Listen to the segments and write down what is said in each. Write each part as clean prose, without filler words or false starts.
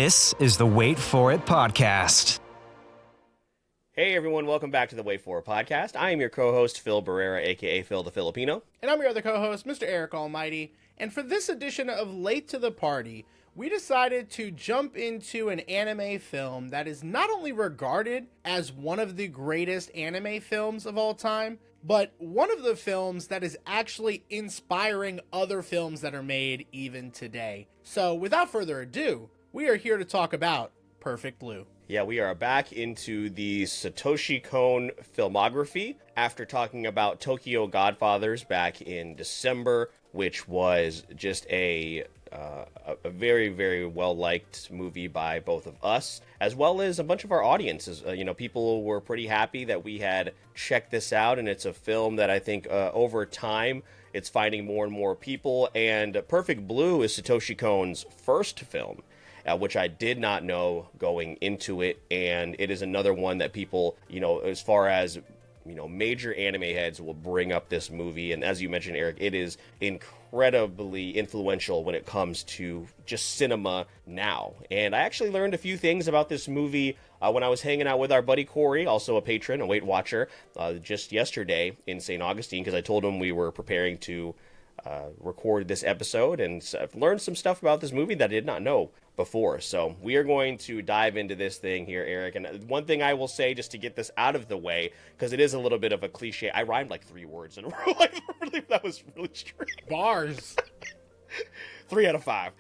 This is the Wait For It podcast. Hey everyone, welcome back to the Wait For It podcast. I am your co-host, Phil Barrera, aka Phil the Filipino. And I'm your other co-host, Mr. Eric Almighty. And for this edition of Late to the Party, we decided to jump into an anime film that is not only regarded as one of the greatest anime films of all time, but one of the films that is actually inspiring other films that are made even today. So without further ado, we are here to talk about Perfect Blue. Yeah, we are back into the Satoshi Kon filmography after talking about Tokyo Godfathers back in December, which was just a very, very well-liked movie by both of us, as well as a bunch of our audiences. People were pretty happy that we had checked this out, and it's a film that I think over time, it's finding more and more people, and Perfect Blue is Satoshi Kon's first film. Which I did not know going into it, and it is another one that people, as far as, major anime heads will bring up this movie, and as you mentioned, Eric, it is incredibly influential when it comes to just cinema now. And I actually learned a few things about this movie when I was hanging out with our buddy Corey, also a patron, a Weight Watcher, just yesterday in St. Augustine, because I told him we were preparing to record this episode, and I've learned some stuff about this movie that I did not know before. So we are going to dive into this thing here, Eric. And one thing I will say, just to get this out of the way, because it is a little bit of a cliche, I rhymed like 3 words in a row. I believe that was really strange. Bars. 3 out of 5.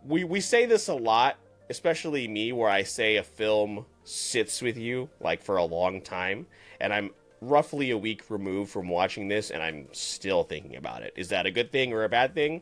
We say this a lot, especially me, where I say a film sits with you like for a long time, and I'm roughly a week removed from watching this, and I'm still thinking about it. Is that a good thing or a bad thing?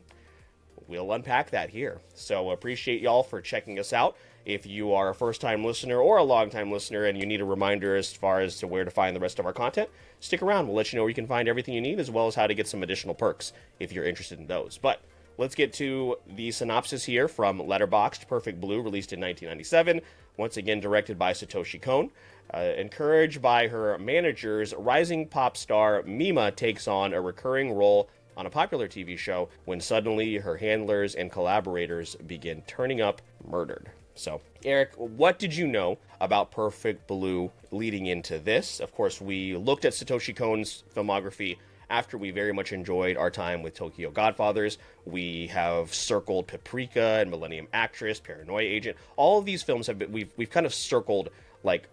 We'll unpack that here. So appreciate y'all for checking us out. If you are a first-time listener or a long-time listener and you need a reminder as far as to where to find the rest of our content, stick around. We'll let you know where you can find everything you need, as well as how to get some additional perks if you're interested in those. But let's get to the synopsis here from Letterboxd. Perfect Blue, released in 1997. Once again, directed by Satoshi Kon. Encouraged by her managers, rising pop star Mima takes on a recurring role on a popular TV show when suddenly her handlers and collaborators begin turning up murdered. So, Eric, what did you know about Perfect Blue leading into this? Of course, we looked at Satoshi Kon's filmography after we very much enjoyed our time with Tokyo Godfathers. We have circled Paprika and Millennium Actress, Paranoia Agent. All of these films have been, we've kind of circled, like,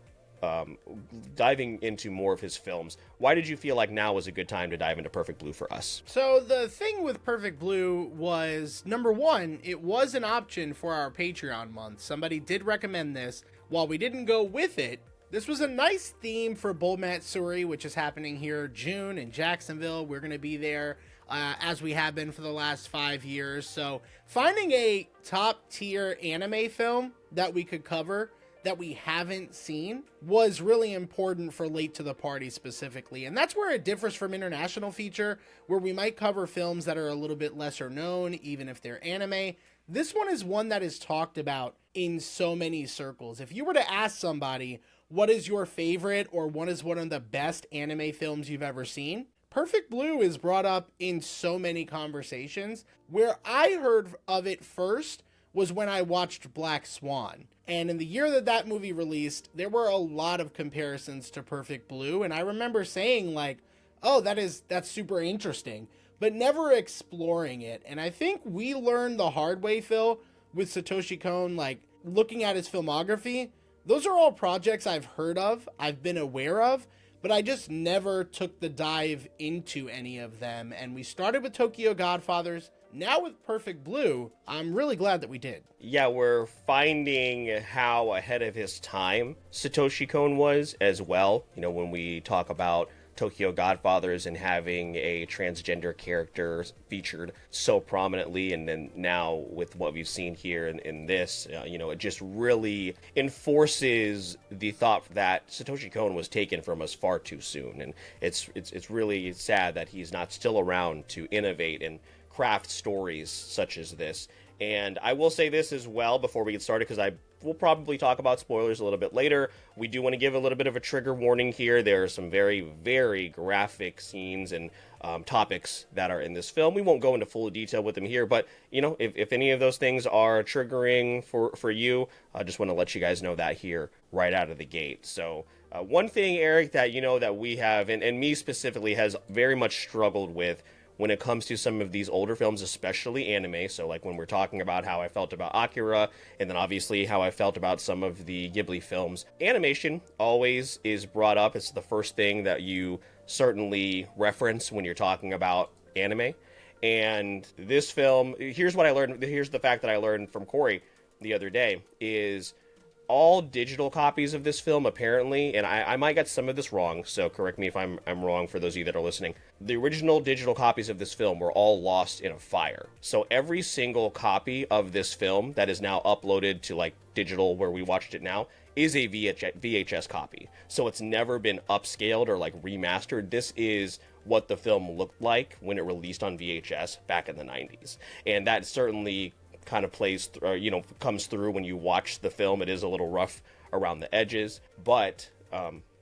diving into more of his films. Why did you feel like now was a good time to dive into Perfect Blue for us? So the thing with Perfect Blue was, number one, it was an option for our Patreon month. Somebody did recommend this. While we didn't go with it, this was a nice theme for Bull Matsuri, which is happening here June in Jacksonville. We're going to be there as we have been for the last 5 years. So finding a top tier anime film that we could cover that we haven't seen was really important for Late to the Party specifically. And that's where it differs from international feature, where we might cover films that are a little bit lesser known, even if they're anime. This one is one that is talked about in so many circles. If you were to ask somebody, what is your favorite or what is one of the best anime films you've ever seen? Perfect Blue is brought up in so many conversations. Where I heard of it first was when I watched Black Swan. And in the year that that movie released, there were a lot of comparisons to Perfect Blue. And I remember saying like, oh, that's super interesting, but never exploring it. And I think we learned the hard way, Phil, with Satoshi Kon, like looking at his filmography. Those are all projects I've heard of, I've been aware of, but I just never took the dive into any of them. And we started with Tokyo Godfathers. Now with Perfect Blue, I'm really glad that we did. Yeah, we're finding how ahead of his time Satoshi Kon was as well. When we talk about Tokyo Godfathers and having a transgender character featured so prominently, and then now with what we've seen here in this, it just really enforces the thought that Satoshi Kon was taken from us far too soon. And it's really sad that he's not still around to innovate and craft stories such as this. And I will say this as well before we get started, because we'll probably talk about spoilers a little bit later. We do want to give a little bit of a trigger warning here. There are some very, very graphic scenes and topics that are in this film. We won't go into full detail with them here, but, you know, if any of those things are triggering for you, I just want to let you guys know that here right out of the gate. So one thing, Eric, that, you know, that we have, and me specifically, has very much struggled with when it comes to some of these older films, especially anime. So like when we're talking about how I felt about Akira, and then obviously how I felt about some of the Ghibli films, animation always is brought up. It's the first thing that you certainly reference when you're talking about anime. And this film, here's what I learned, here's the fact that I learned from Corey the other day, is all digital copies of this film, apparently, and I might get some of this wrong, so correct me if I'm wrong for those of you that are listening. The original digital copies of this film were all lost in a fire. So every single copy of this film that is now uploaded to like digital where we watched it now is a VHS copy. So it's never been upscaled or like remastered. This is what the film looked like when it released on VHS back in the 90s. And that certainly kind of plays, comes through when you watch the film. It is a little rough around the edges, but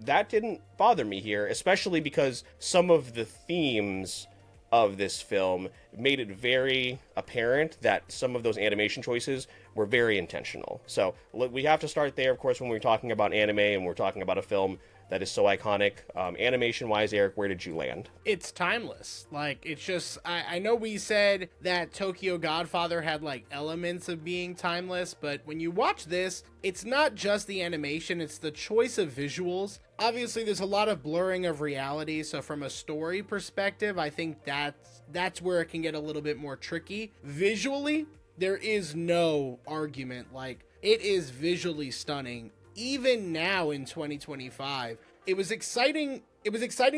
that didn't bother me here, especially because some of the themes of this film made it very apparent that some of those animation choices were very intentional. So we have to start there, of course, when we're talking about anime and we're talking about a film that is so iconic. Animation-wise, Eric, where did you land? It's timeless. Like, it's just, I know we said that Tokyo Godfather had, like, elements of being timeless, but when you watch this, it's not just the animation, it's the choice of visuals. Obviously, there's a lot of blurring of reality, so from a story perspective, I think that's where it can get a little bit more tricky. Visually, there is no argument. Like, it is visually stunning. Even now in 2025, it was exciting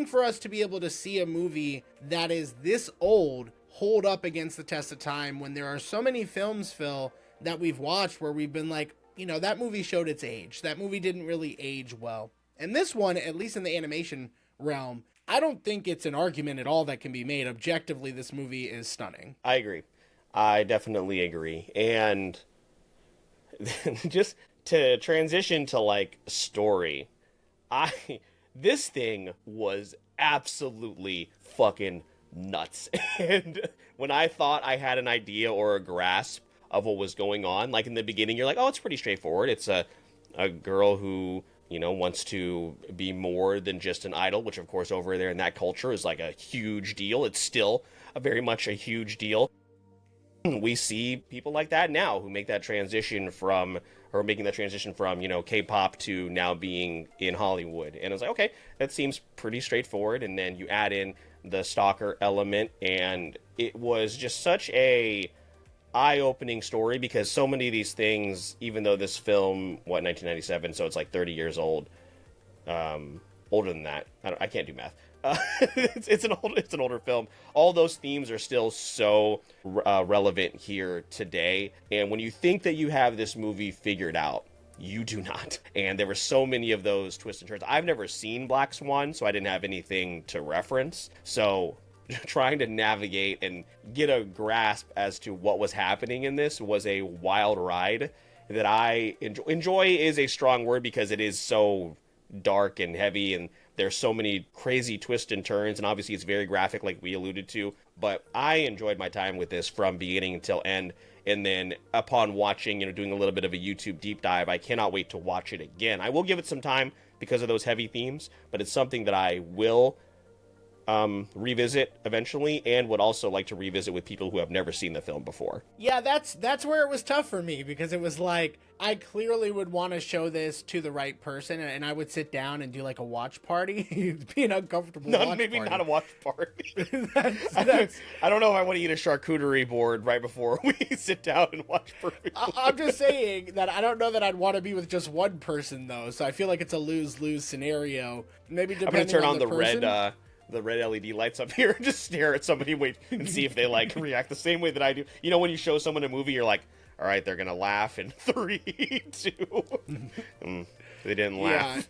for us to be able to see a movie that is this old hold up against the test of time, when there are so many films, Phil, that we've watched where we've been like, you know, that movie showed its age. That movie didn't really age well. And this one, at least in the animation realm, I don't think it's an argument at all that can be made. Objectively, this movie is stunning. I agree. I definitely agree. And just to transition to like story, this thing was absolutely fucking nuts. And when I thought I had an idea or a grasp of what was going on, like in the beginning, you're like, oh, it's pretty straightforward. It's a girl who, you know, wants to be more than just an idol, which of course over there in that culture is like a huge deal. It's still very much a huge deal. We see people like that now who make that transition from, you know, K-pop to now being in Hollywood. And I was like, okay, that seems pretty straightforward. And then you add in the stalker element, and it was just such a eye-opening story, because so many of these things, even though this film, 1997, so it's like 30 years old, older than that. I can't do math. It's an older film. All those themes are still so relevant here today. And when you think that you have this movie figured out, you do not. And there were so many of those twists and turns. I've never seen Black Swan, so I didn't have anything to reference. So trying to navigate and get a grasp as to what was happening in this was a wild ride that I enjoy. Enjoy is a strong word, because it is so dark and heavy, and there's so many crazy twists and turns, and obviously it's very graphic like we alluded to, but I enjoyed my time with this from beginning until end. And then upon watching, you know, doing a little bit of a YouTube deep dive, I cannot wait to watch it again. I will give it some time because of those heavy themes, but it's something that I will revisit eventually, and would also like to revisit with people who have never seen the film before. Yeah, that's where it was tough for me, because it was like, I clearly would want to show this to the right person, and I would sit down and do like a watch party. It'd be an uncomfortable watch party. Maybe not a watch party. I don't know if I want to eat a charcuterie board right before we sit down and watch Perfect Blue. I'm just saying that I don't know that I'd want to be with just one person, though, so I feel like it's a lose-lose scenario. Maybe depending I'm gonna turn on on the red LED lights up here and just stare at somebody, wait, and see if they like react the same way that I do. You know, when you show someone a movie, you're like, all right, they're gonna laugh in 3, 2. They didn't laugh.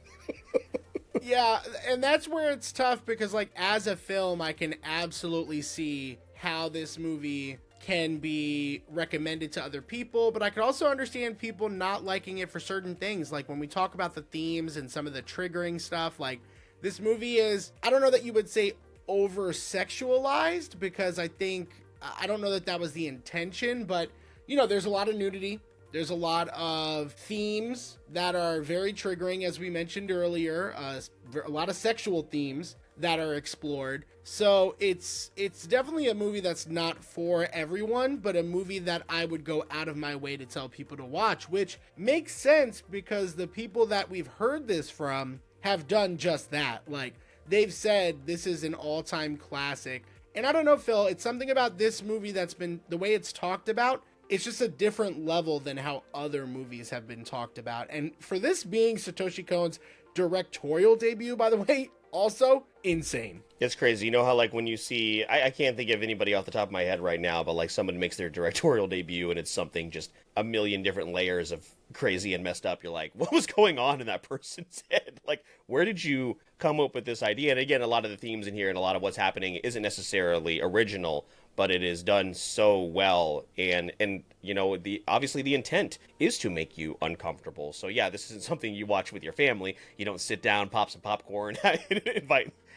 Yeah, and that's where it's tough, because like as a film, I can absolutely see how this movie can be recommended to other people, but I could also understand people not liking it for certain things. Like when we talk about the themes and some of the triggering stuff, like this movie is, I don't know that you would say over sexualized, because I don't know that that was the intention, but you know, there's a lot of nudity. There's a lot of themes that are very triggering, as we mentioned earlier, a lot of sexual themes that are explored. So it's definitely a movie that's not for everyone, but a movie that I would go out of my way to tell people to watch, which makes sense because the people that we've heard this from have done just that. Like, they've said this is an all-time classic. And I don't know, Phil, it's something about this movie that's been, the way it's talked about, it's just a different level than how other movies have been talked about. And for this being Satoshi Kon's directorial debut, by the way, also insane. It's crazy. You know how, like, when you see, I can't think of anybody off the top of my head right now, but like someone makes their directorial debut and it's something just a million different layers of crazy and messed up. You're like, what was going on in that person's head? Like, where did you come up with this idea? And again, a lot of the themes in here and a lot of what's happening isn't necessarily original, but it is done so well. And you know, obviously the intent is to make you uncomfortable. So yeah, this isn't something you watch with your family. You don't sit down, pop some popcorn,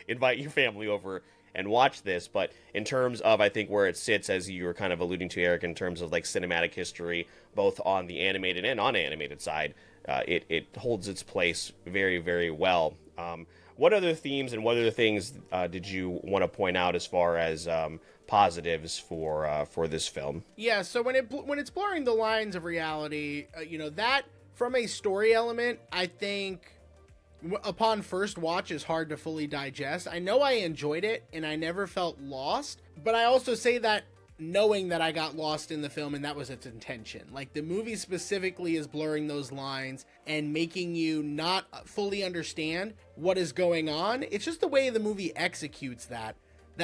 invite your family over and watch this. But in terms of, I think, where it sits, as you were kind of alluding to, Eric, in terms of like cinematic history, both on the animated and unanimated side, it holds its place very, very well. What other themes and what other things did you want to point out as far as positives for this film? Yeah, so when it's blurring the lines of reality, you know, that from a story element, I think upon first watch is hard to fully digest. I know I enjoyed it and I never felt lost, but I also say that knowing that I got lost in the film and that was its intention. Like, the movie specifically is blurring those lines and making you not fully understand what is going on. It's just the way the movie executes that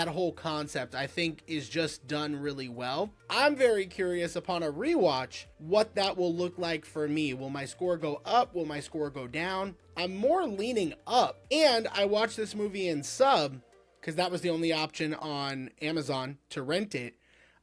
whole concept, I think, is just done really well. I'm very curious upon a rewatch what that will look like for me. Will my score go up? Will my score go down? I'm more leaning up. And I watched this movie in sub because that was the only option on Amazon to rent it.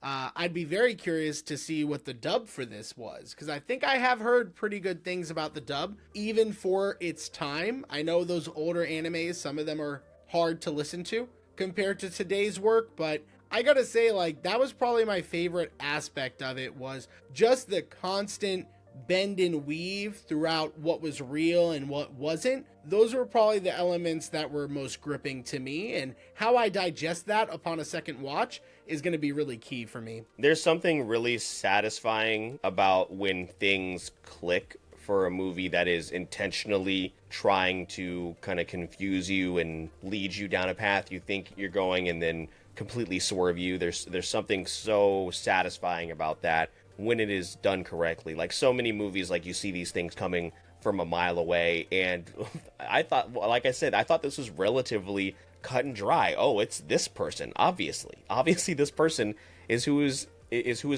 I'd be very curious to see what the dub for this was, because I think I have heard pretty good things about the dub, even for its time. I know those older animes, some of them are hard to listen to compared to today's work, but I gotta say, like, that was probably my favorite aspect of it, was just the constant bend and weave throughout what was real and what wasn't. Those were probably the elements that were most gripping to me, and how I digest that upon a second watch is going to be really key for me. There's something really satisfying about when things click for a movie that is intentionally trying to kind of confuse you and lead you down a path you think you're going and then completely swerve you. There's something so satisfying about that when it is done correctly. Like, so many movies, like, you see these things coming from a mile away, and I thought, like I said, I thought this was relatively cut and dry. Oh, it's this person, obviously this person is who is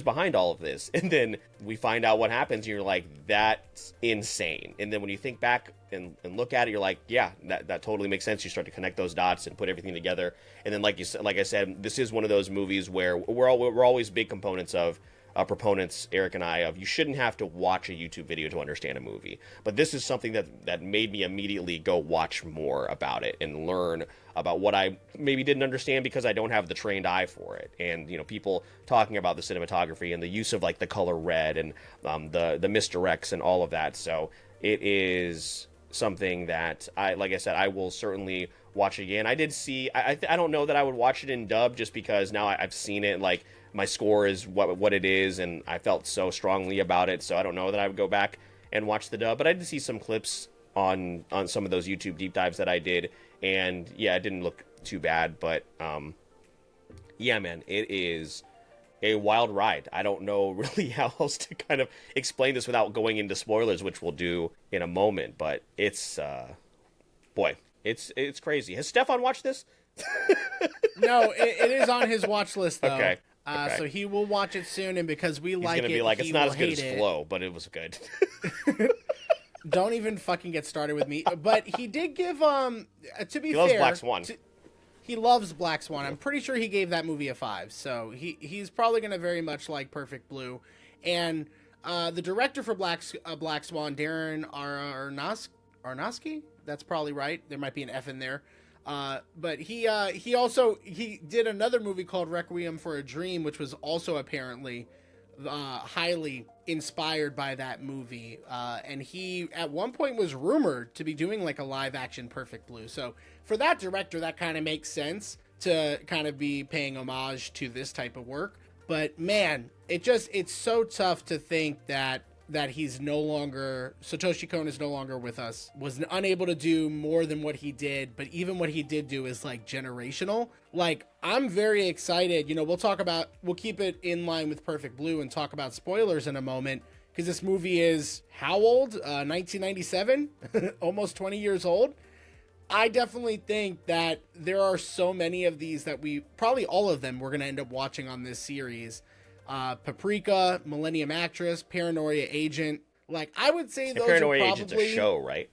behind all of this. And then we find out what happens and you're like, that's insane. And then when you think back and look at it, you're like, yeah, that totally makes sense. You start to connect those dots and put everything together. And then, like I said, this is one of those movies where we're always big components of proponents, Eric and I, of you shouldn't have to watch a YouTube video to understand a movie. But this is something that made me immediately go watch more about it and learn about what I maybe didn't understand because I don't have the trained eye for it. And, you know, people talking about the cinematography and the use of, like, the color red and the misdirects and all of that. So it is something that like I said, I will certainly watch it again. I did see, I don't know that I would watch it in dub just because now I've seen it, like, my score is what it is, and I felt so strongly about it, so I don't know that I would go back and watch the dub. But I did see some clips on some of those YouTube deep dives that I did, and yeah, it didn't look too bad. But yeah, man, it is a wild ride. I don't know really how else to kind of explain this without going into spoilers, which we'll do in a moment. But it's boy, it's crazy. Has Stefan watched this? No, it is on his watch list though. Okay. So he will watch it soon, and because we like it, he's gonna be like, it's not as good as it. Flow, but it was good. Don't even fucking get started with me. But he did give to be he fair, loves Black Swan. he loves Black Swan. I'm pretty sure he gave that movie a 5. So he's probably going to very much like Perfect Blue. And the director for Black Swan, Darren Aronofsky, that's probably right. There might be an F in there. But he did another movie called Requiem for a Dream, which was also apparently highly inspired by that movie. And he at one point was rumored to be doing like a live action Perfect Blue. So for that director, that kind of makes sense to kind of be paying homage to this type of work. But man, it's so tough to think that he's no longer, Satoshi Kon is no longer with us, was unable to do more than what he did. But even what he did do is like generational. Like, I'm very excited. You know, we'll keep it in line with Perfect Blue and talk about spoilers in a moment, because this movie is how old? 1997, almost 20 years old. I definitely think that there are so many of these that probably all of them we're going to end up watching on this series. Paprika, Millennium Actress, Paranoia Agent. Like, I would say those Paranoia are probably... Agent's a show, right?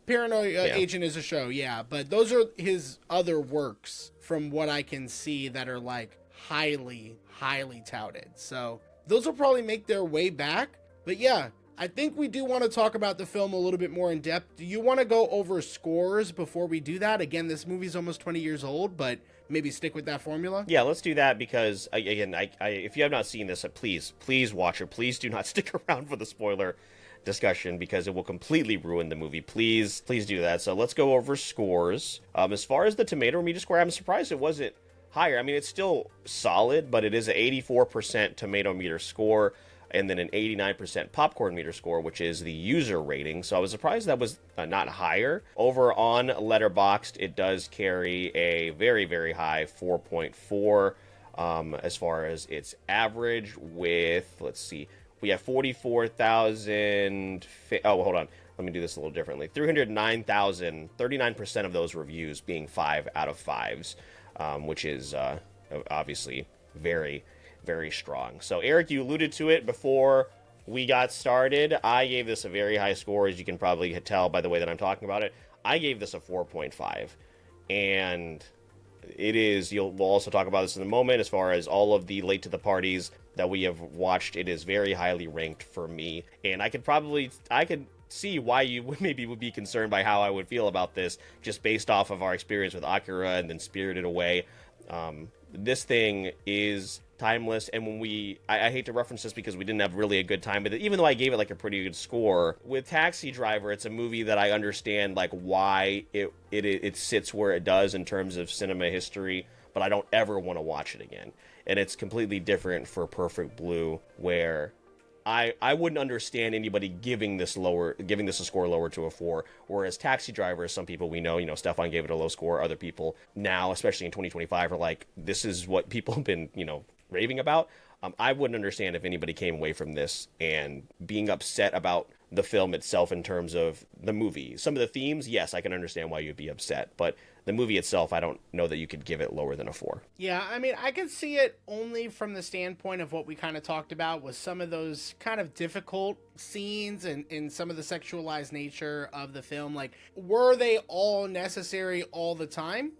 Paranoia Agent is a show, yeah. But those are his other works, from what I can see, that are like highly, highly touted. So those will probably make their way back. But yeah, I think we do want to talk about the film a little bit more in depth. Do you want to go over scores before we do that? Again, this movie's almost 20 years old, but maybe stick with that formula? Yeah, let's do that, because, again, if you have not seen this, please watch it. Please do not stick around for the spoiler discussion, because it will completely ruin the movie. Please do that. So let's go over scores. As far as the tomato meter score, I'm surprised it wasn't higher. I mean, it's still solid, but it is an 84% tomato meter score, and then an 89% popcorn meter score, which is the user rating. So I was surprised that was not higher. Over on Letterboxd, it does carry a very, very high 4.4 as far as its average, with, let's see, we have 44,000... Oh, hold on. Let me do this a little differently. 309,000, 39% of those reviews being 5 out of 5s, which is obviously very, very strong. So, Eric, you alluded to it before we got started. I gave this a very high score, as you can probably tell by the way that I'm talking about it. I gave this a 4.5. And it is, we'll also talk about this in a moment, as far as all of the late to the parties that we have watched, it is very highly ranked for me. And I could see why you would be concerned by how I would feel about this, just based off of our experience with Akira and then Spirited Away. This thing is timeless, and when I hate to reference this because we didn't have really a good time with it, even though I gave it like a pretty good score. With Taxi Driver, it's a movie that I understand like why it sits where it does in terms of cinema history, but I don't ever want to watch it again. And it's completely different for Perfect Blue, where I wouldn't understand anybody giving this a score lower to a 4, whereas Taxi Driver, some people we know, Stefan gave it a low score, other people now, especially in 2025, are like, this is what people have been, raving about. I wouldn't understand if anybody came away from this and being upset about the film itself in terms of the movie. Some of the themes, yes, I can understand why you'd be upset, but the movie itself, I don't know that you could give it lower than a 4. Yeah, I mean, I can see it only from the standpoint of what we kind of talked about with some of those kind of difficult scenes and some of the sexualized nature of the film. Like, were they all necessary all the time?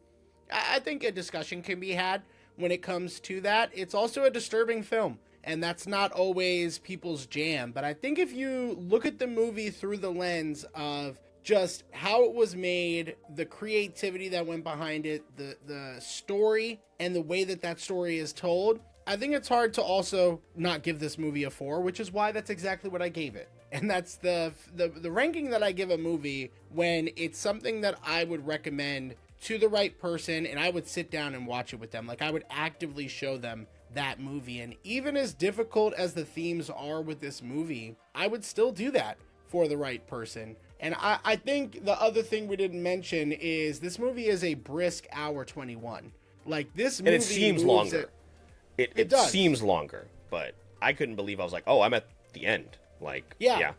I think a discussion can be had when it comes to that. It's also a disturbing film, and that's not always people's jam. But I think if you look at the movie through the lens of just how it was made, the creativity that went behind it, the story, and the way that story is told, I think it's hard to also not give this movie a 4, which is why that's exactly what I gave it. And that's the ranking that I give a movie when it's something that I would recommend to the right person, and I would sit down and watch it with them. Like, I would actively show them that movie. And even as difficult as the themes are with this movie, I would still do that for the right person. And I think the other thing we didn't mention is this movie is a brisk hour 21. Like, this movie, and it seems longer. It does. Seems longer, but I couldn't believe I was like, oh, I'm at the end. Like, yeah.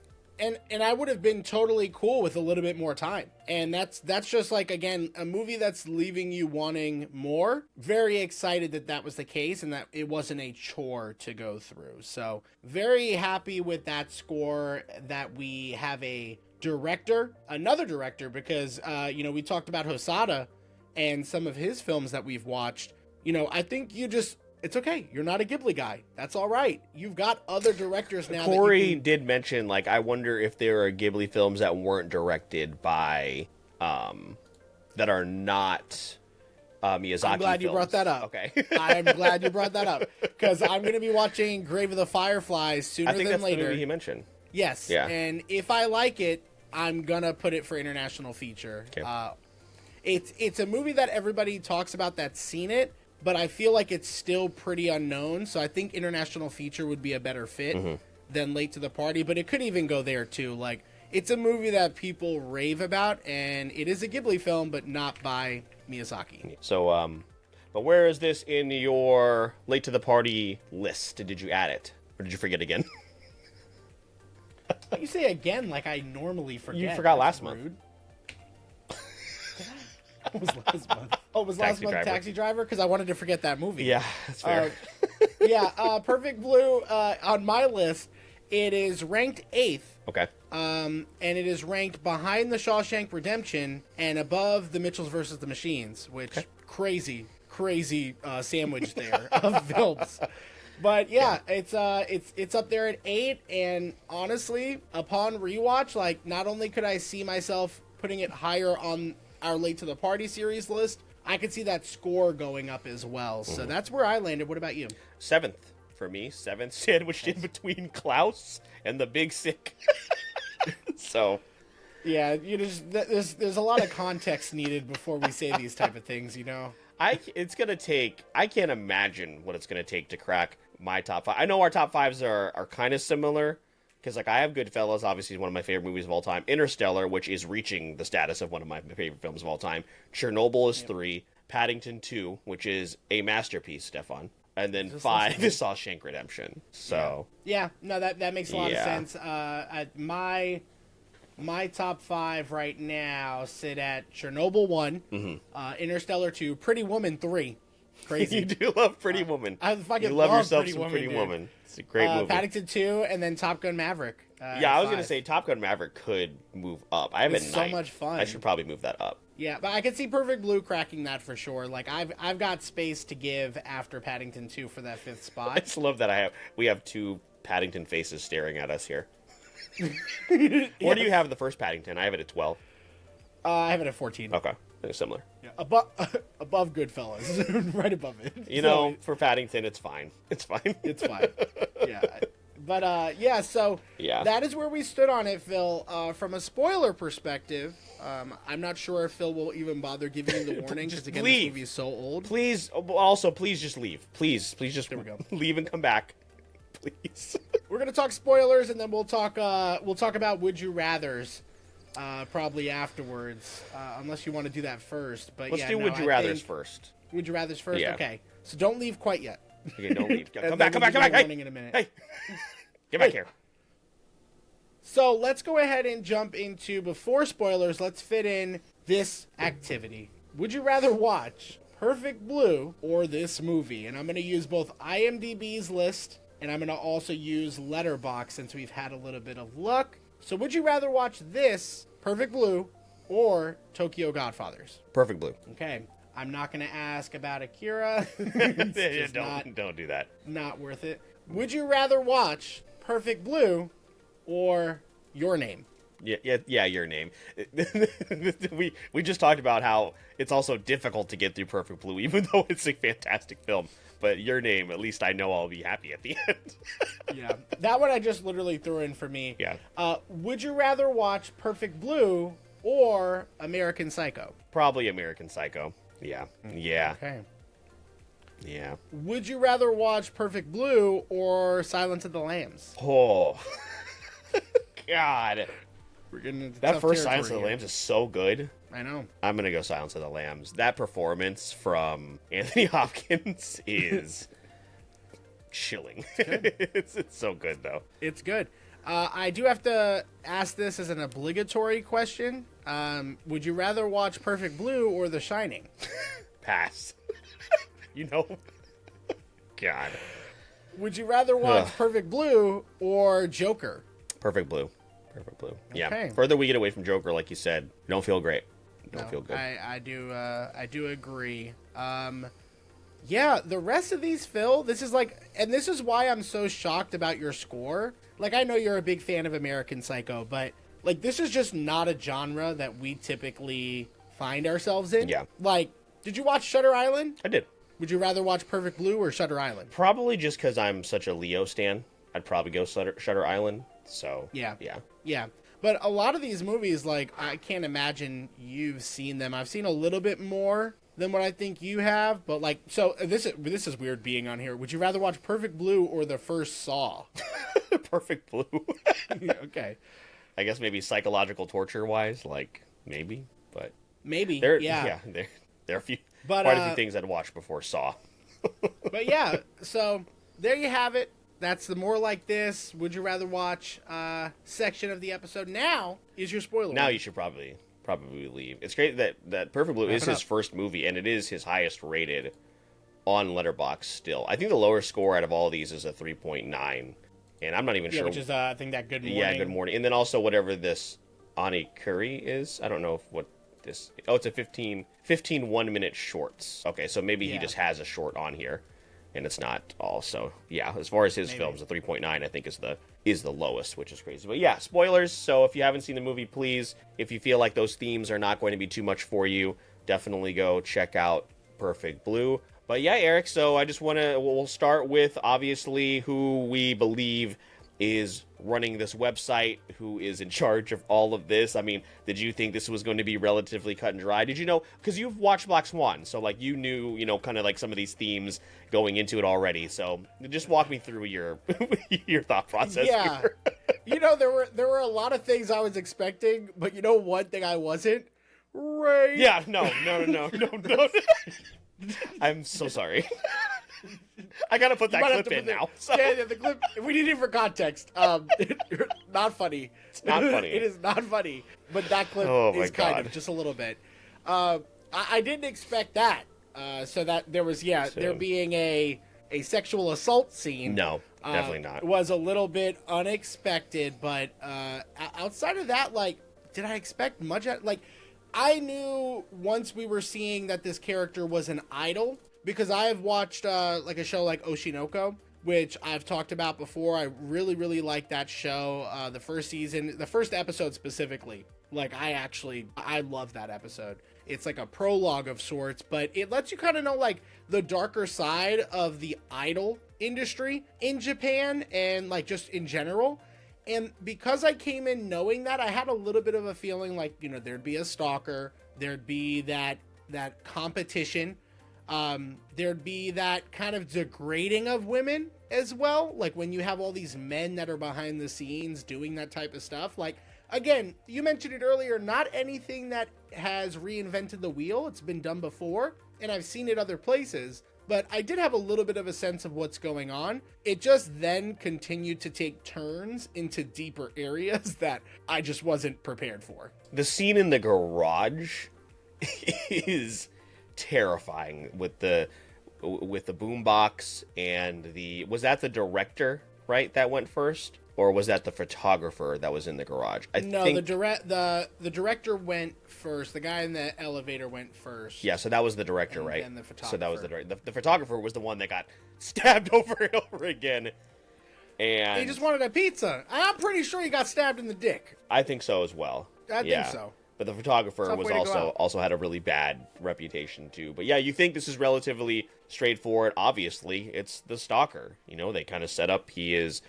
And I would have been totally cool with a little bit more time. And that's just like, again, a movie that's leaving you wanting more. Very excited that was the case and that it wasn't a chore to go through. So very happy with that score, that we have another director, because, we talked about Hosada and some of his films that we've watched, I think it's okay. You're not a Ghibli guy. That's all right. You've got other directors now. Corey did mention, I wonder if there are Ghibli films that weren't directed by, that are not Miyazaki I'm glad films. you brought that up. Okay. I'm glad you brought that up, because I'm going to be watching Grave of the Fireflies sooner than later. I think that's the movie he mentioned. Yes. Yeah. And if I like it, I'm going to put it for international feature. Okay. It's a movie that everybody talks about that's seen it, but I feel like it's still pretty unknown. So I think international feature would be a better fit than Late to the Party. But it could even go there too. It's a movie that people rave about, and it is a Ghibli film, but not by Miyazaki. So, but where is this in your Late to the Party list? Did you add it, or did you forget again? You say again like I normally forget. You forgot last month. What was last month? Oh, it was last month Taxi Driver? Because I wanted to forget that movie. Yeah, that's fair. Perfect Blue, on my list, it is ranked 8th. Okay. And it is ranked behind The Shawshank Redemption and above The Mitchells versus the Machines, which crazy sandwich there of films. But it's up there at 8, and honestly, upon rewatch, not only could I see myself putting it higher on our Late to the Party series list, I could see that score going up as well. So that's where I landed. What about you? 7th for me. 7th, sandwiched in between Klaus and The Big Sick. So, yeah, there's a lot of context needed before we say these type of things. I can't imagine what it's gonna take to crack my top 5. I know our top 5s are kind of similar. Because, I have Goodfellas, obviously one of my favorite movies of all time. Interstellar, which is reaching the status of one of my favorite films of all time. Chernobyl is 3. Paddington 2, which is a masterpiece, Stefan. And then 5 is Shawshank Redemption. So... Yeah, no, that makes a lot of sense. My top 5 right now sit at Chernobyl 1, Interstellar 2, Pretty Woman 3. Crazy. You do love Pretty Woman. I fucking you love yourself Pretty some Woman, Pretty dude. Woman. It's a great movie. Paddington 2, and then Top Gun Maverick. I was going to say Top Gun Maverick could move up. I have it 9. So much fun. I should probably move that up. Yeah, but I could see Perfect Blue cracking that for sure. I've got space to give after Paddington 2 for that 5th spot. I just love that we have 2 Paddington faces staring at us here. Where do you have the first Paddington? I have it at 12. I have it at 14. Okay. Similar. Yeah, above Goodfellas, right above it. For Paddington, it's fine. It's fine. It's fine. Yeah, but that is where we stood on it, Phil. From a spoiler perspective, I'm not sure if Phil will even bother giving you the warning because again, this movie is so old. Please just leave. Please just there we go. Leave and come back. Please. We're gonna talk spoilers, and then we'll talk about Would You Rathers. Probably afterwards, unless you want to do that first. But let's do Would You Rathers first. Would You Rathers first? Yeah. Okay. So don't leave quite yet. Okay, don't leave. Come back. Hey! In a minute. Hey! Get back here. So let's go ahead and jump into, before spoilers, let's fit in this activity. Would you rather watch Perfect Blue or this movie? And I'm going to use both IMDb's list, and I'm going to also use Letterboxd since we've had a little bit of luck. So would you rather watch this, Perfect Blue, or Tokyo Godfathers? Perfect Blue. Okay. I'm not going to ask about Akira. Don't do that. Not worth it. Would you rather watch Perfect Blue or Your Name? Yeah, Your Name. we just talked about how it's also difficult to get through Perfect Blue, even though it's a fantastic film. But Your Name, at least I know I'll be happy at the end. Yeah, that one I just literally threw in for me. Yeah. Would you rather watch Perfect Blue or American Psycho? Probably American Psycho. Yeah. Okay. Yeah. Would you rather watch Perfect Blue or Silence of the Lambs? Oh. God. We're getting into that tough first territory Silence of the here. Lambs is so good. I know. I'm going to go Silence of the Lambs. That performance from Anthony Hopkins is chilling. It's so good, though. It's good. I do have to ask this as an obligatory question. Would you rather watch Perfect Blue or The Shining? Pass. God. Would you rather watch Perfect Blue or Joker? Perfect Blue. Perfect Blue. Yeah. Okay. Further we get away from Joker, like you said, we don't feel great. Don't feel good. I do agree. Yeah, the rest of these, Phil, this is like, and this is why I'm so shocked about your score. Like, I know you're a big fan of American Psycho, but like, this is just not a genre that we typically find ourselves in. Yeah. Like, did you watch Shutter Island? I did. Would you rather watch Perfect Blue or Shutter Island? Probably just because I'm such a Leo stan. I'd probably go Shutter Island. So, Yeah. yeah. But a lot of these movies, like, I can't imagine you've seen them. I've seen a little bit more than what I think you have, but like, so this is weird being on here. Would you rather watch Perfect Blue or the first Saw? Perfect Blue. Okay. I guess maybe psychological torture wise, like maybe, but Maybe. there are a few But, quite a few things I'd watch before Saw. But yeah, so there you have it. That's the more like this. Would you rather watch section of the episode. Now is your spoiler. Now one. you should probably leave. It's great that Perfect Blue is his first movie, and it is his highest rated on Letterboxd still. I think the lower score out of all these is a 3.9, and I'm not even sure. Which is I think that Good Morning. Yeah, Good Morning, and then also whatever this Ani Curry is. I don't know what this. Oh, it's a 15 1-minute shorts. Okay, so maybe he just has a short on here, and it's not all. So yeah, as far as his films, a 3.9 I think is the lowest, which is crazy. But yeah, spoilers. So if you haven't seen the movie, please, if you feel like those themes are not going to be too much for you, definitely go check out Perfect Blue. But yeah, Eric, so I just we'll start with obviously who we believe is running this website, who is in charge of all of this. I mean, did you think this was going to be relatively cut and dry? Did you know, because you've watched Black Swan, so like you knew, kind of like some of these themes going into it already. So just walk me through your your thought process. Yeah. There were a lot of things I was expecting, but one thing I wasn't. Right. Yeah, no. I'm so sorry. I gotta put that clip in now. So. Yeah, the clip. We need it for context. Not funny. It's not funny. It is not funny. But that clip is kind of just a little bit. I didn't expect that. So that there was there being a sexual assault scene. No, definitely not. Was a little bit unexpected, but outside of that, like, did I expect much? Like, I knew once we were seeing that this character was an idol, because I have watched like a show like Oshinoko, which I've talked about before. I really, really like that show. The first season, the first episode specifically, like I love that episode. It's like a prologue of sorts, but it lets you kind of know like the darker side of the idol industry in Japan and like just in general. And because I came in knowing that, I had a little bit of a feeling like, there'd be a stalker, there'd be that competition, there'd be that kind of degrading of women as well. Like when you have all these men that are behind the scenes doing that type of stuff. Like, again, you mentioned it earlier, not anything that has reinvented the wheel. It's been done before, and I've seen it other places. But I did have a little bit of a sense of what's going on. It just then continued to take turns into deeper areas that I just wasn't prepared for. The scene in the garage is terrifying with the boombox and was that the director, right, that went first? Or was that the photographer that was in the garage? The director went first. The guy in the elevator went first. Yeah, so that was the director, right? And the photographer. So that was the director. The photographer was the one that got stabbed over and over again. And he just wanted a pizza. I'm pretty sure he got stabbed in the dick. I think so as well. I think so. But the photographer was also had a really bad reputation too. But yeah, you think this is relatively straightforward. Obviously, it's the stalker. They kind of set up he is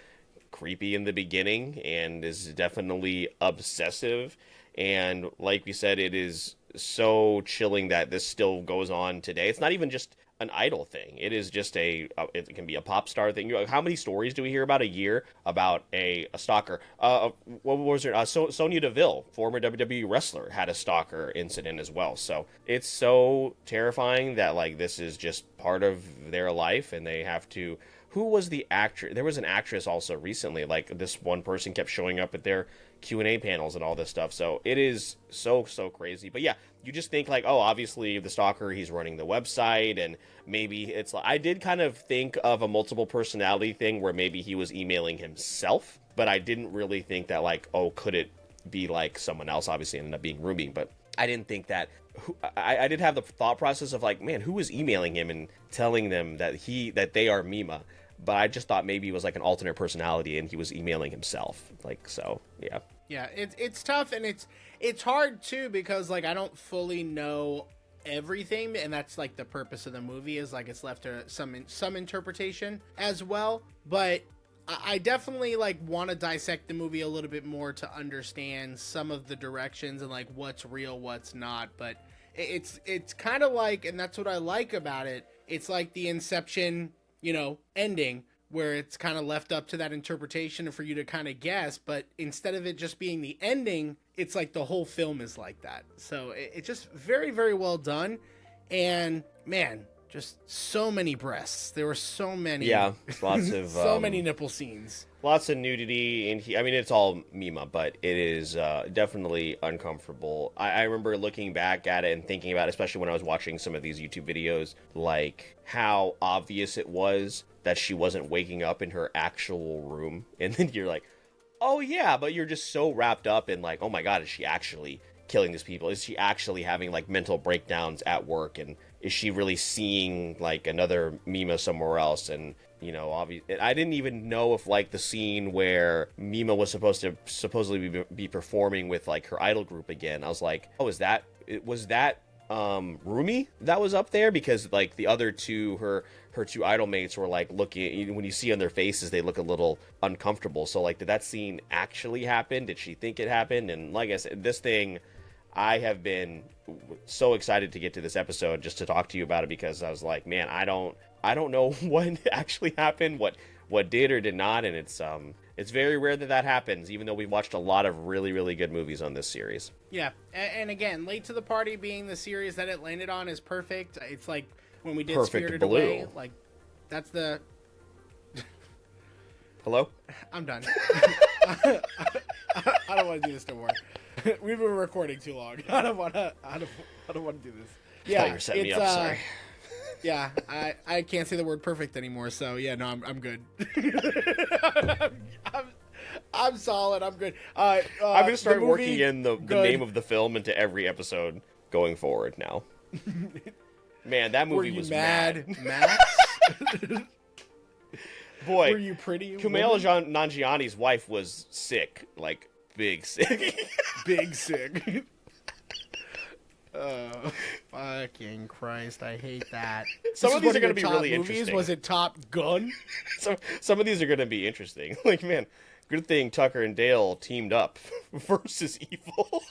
creepy in the beginning and is definitely obsessive, and like we said, it is so chilling that this still goes on today. It's not even just an idol thing. It is just it can be a pop star thing. How many stories do we hear about a year about a stalker? What was it? Sonya Deville, former WWE wrestler, had a stalker incident as well. So it's so terrifying that like this is just part of their life, and they have to. Who was the actress? There was an actress also recently. Like this one person kept showing up at their Q&A panels and all this stuff. So it is so crazy. But yeah, you just think like, oh, obviously the stalker, he's running the website, and maybe it's like, I did kind of think of a multiple personality thing where maybe he was emailing himself, but I didn't really think that like, oh, could it be like someone else? Obviously it ended up being Ruby, but I didn't think that. I did have the thought process of like, man, who was emailing him and telling them that they are Mima? But I just thought maybe it was like an alternate personality and he was emailing himself. Like, so yeah. Yeah, it's tough, and it's hard too, because like I don't fully know everything, and that's like the purpose of the movie, is like it's left to some interpretation as well. But I definitely like want to dissect the movie a little bit more to understand some of the directions and like what's real, what's not. But it's kind of like, and that's what I like about it, it's like the Inception, ending, where it's kind of left up to that interpretation for you to kind of guess. But instead of it just being the ending, it's like the whole film is like that. So it's just very, very well done. And man, just so many breasts. There were so many. Yeah, lots of so many nipple scenes. Lots of nudity, and it's all Mima, but it is definitely uncomfortable. I remember looking back at it and thinking about it, especially when I was watching some of these YouTube videos, like how obvious it was that she wasn't waking up in her actual room. And then you're like, oh yeah, but you're just so wrapped up in like, oh my god, is she actually killing these people? Is she actually having like mental breakdowns at work? And is she really seeing like another Mima somewhere else? And obviously, I didn't even know if like the scene where Mima was supposedly be performing with like her idol group again. I was like, oh, was that Rumi that was up there? Because like the other two, her two idol mates were like looking, when you see on their faces, they look a little uncomfortable. So like, did that scene actually happen? Did she think it happened? And like I said, this thing, I have been so excited to get to this episode just to talk to you about it, because I was like, man, I don't know what actually happened, what did or did not, and it's very rare that happens, even though we've watched a lot of really, really good movies on this series. Yeah, and again, Late to the Party being the series that it landed on is perfect. It's like when we did Perfect Spirited Blue. Away, like that's the... Hello? I'm done. I don't want to do this no more. We've been recording too long. I don't want to do this. Yeah, you were setting me up. Sorry. Yeah, I can't say the word perfect anymore. So yeah, no, I'm good. I'm solid. I'm good. I'm gonna start working in the name of the film into every episode going forward now. Man, that movie was mad. Max? Boy, were you pretty? Kumail Nanjiani's wife was sick, like big sick. Big sick. Oh, fucking Christ, I hate that. Some of these are going to be really interesting. Was it Top Gun? Some of these are going to be interesting. Like, man, good thing Tucker and Dale teamed up versus evil.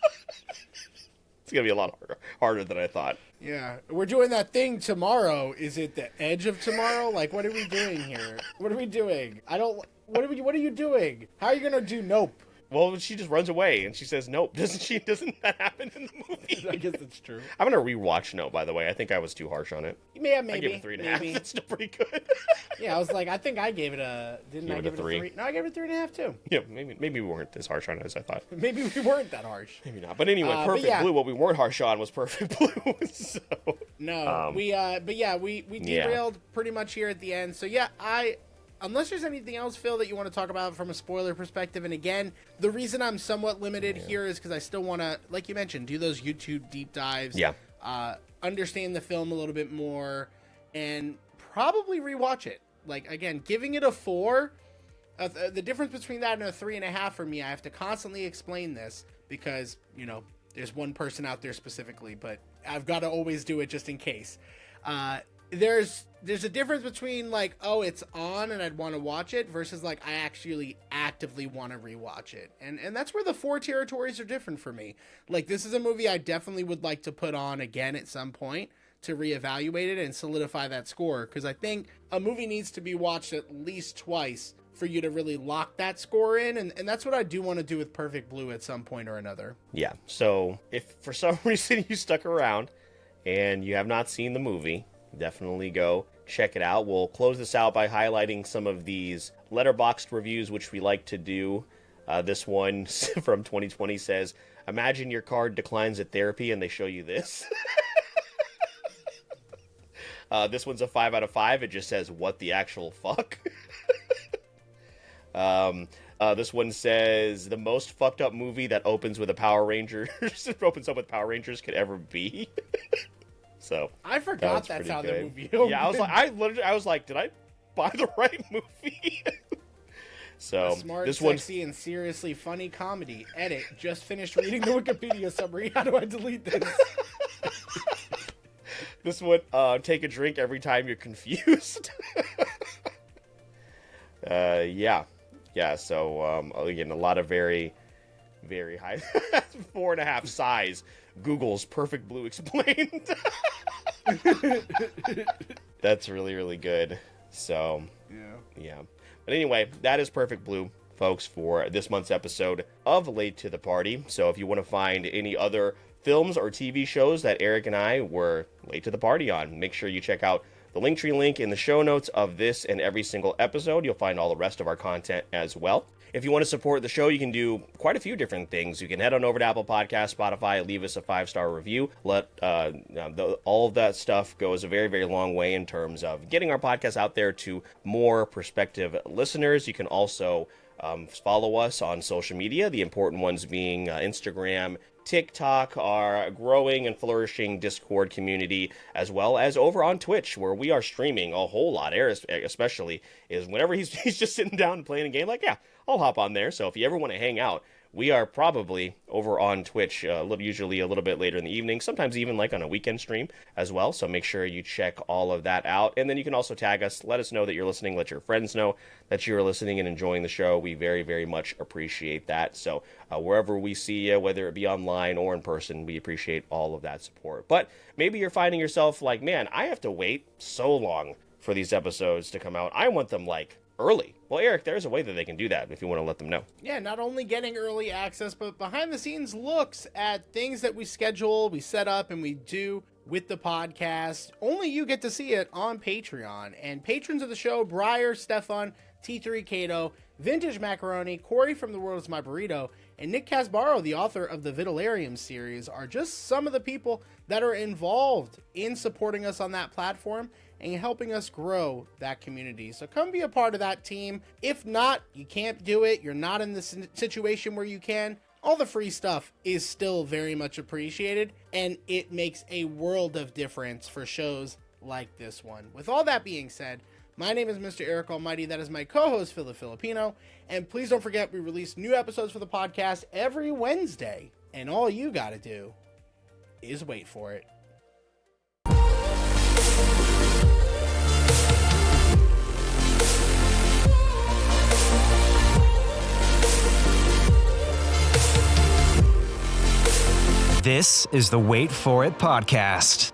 It's going to be a lot harder than I thought. Yeah, we're doing that thing tomorrow. Is it the edge of tomorrow? Like, what are we doing here? What are we doing? What are you doing? How are you going to do Nope? Well, she just runs away and she says nope, doesn't she? Doesn't that happen in the movie? I guess it's true. I'm gonna rewatch Nope, by the way. I think I was too harsh on it. Yeah, maybe. I gave it 3.5. That's still pretty good. Yeah, I was like, I think I gave it a... Didn't I give it a 3? No, I gave it a 3.5 too. Yeah, maybe we weren't as harsh on it as I thought. Maybe we weren't that harsh. Maybe not. But anyway, Perfect Blue, what we weren't harsh on was Perfect Blue. So, no, we derailed pretty much here at the end. So yeah, unless there's anything else, Phil, that you want to talk about from a spoiler perspective, and again, the reason I'm somewhat limited here is because I still want to, like you mentioned, do those YouTube deep dives, understand the film a little bit more, and probably rewatch it. Like, again, giving it a 4, the difference between that and a 3.5 for me, I have to constantly explain this because, there's one person out there specifically, but I've got to always do it just in case. There's a difference between like, oh, it's on and I'd want to watch it versus like I actually actively want to rewatch it. And that's where the 4 territories are different for me. Like, this is a movie I definitely would like to put on again at some point to reevaluate it and solidify that score, because I think a movie needs to be watched at least twice for you to really lock that score in, and that's what I do want to do with Perfect Blue at some point or another. Yeah, so if for some reason you stuck around and you have not seen the movie, definitely go check it out. We'll close this out by highlighting some of these letterboxed reviews, which we like to do. This one from 2020 says, imagine your card declines at therapy and they show you this. This one's a 5 out of 5. It just says, what the actual fuck? This one says the most fucked up movie that opens with a Power Rangers opens up with Power Rangers could ever be. So I forgot that's how good. the movie opened. Yeah, I was like, did I buy the right movie? So a smart, this sexy, and seriously funny comedy. Edit. Just finished reading the Wikipedia summary. How do I delete this? This one, take a drink every time you're confused. Yeah. So again, a lot of very, very high 4.5 size. Google's Perfect Blue explained. That's really, really good. So yeah. But anyway, that is Perfect Blue, folks, for this month's episode of Late to the Party. So if you want to find any other films or TV shows that Eric and I were late to the party on, make sure you check out the Linktree link in the show notes of this and every single episode. You'll find all the rest of our content as well. If you want to support the show, you can do quite a few different things. You can head on over to Apple Podcasts, Spotify, leave us a 5-star review. All of that stuff goes a very, very long way in terms of getting our podcast out there to more prospective listeners. You can also follow us on social media, the important ones being Instagram, TikTok, our growing and flourishing Discord community, as well as over on Twitch, where we are streaming a whole lot. Eric especially is whenever he's just sitting down and playing a game, like, yeah, I'll hop on there. So if you ever want to hang out, we are probably over on Twitch usually a little bit later in the evening, sometimes even like on a weekend stream as well. So make sure you check all of that out. And then you can also tag us. Let us know that you're listening. Let your friends know that you're listening and enjoying the show. We very, very much appreciate that. So wherever we see you, whether it be online or in person, we appreciate all of that support. But maybe you're finding yourself like, man, I have to wait so long for these episodes to come out. I want them like early. Well, Eric, there's a way that they can do that if you want to let them know. Yeah, not only getting early access, but behind the scenes looks at things that we schedule, we set up, and we do with the podcast. Only you get to see it on Patreon. And patrons of the show, Briar, Stefan, T3 Cato, Vintage Macaroni, Corey from The World Is My Burrito, and Nick Casbaro, the author of the Vitellarium series, are just some of the people that are involved in supporting us on that platform and helping us grow that community. So come be a part of that team. If not, you can't do it. You're not in the situation where you can. All the free stuff is still very much appreciated, and it makes a world of difference for shows like this one. With all that being said, my name is Mr. Eric Almighty. That is my co-host, Philip Filipino. And please don't forget, we release new episodes for the podcast every Wednesday. And all you gotta do is wait for it. This is the Wait For It podcast.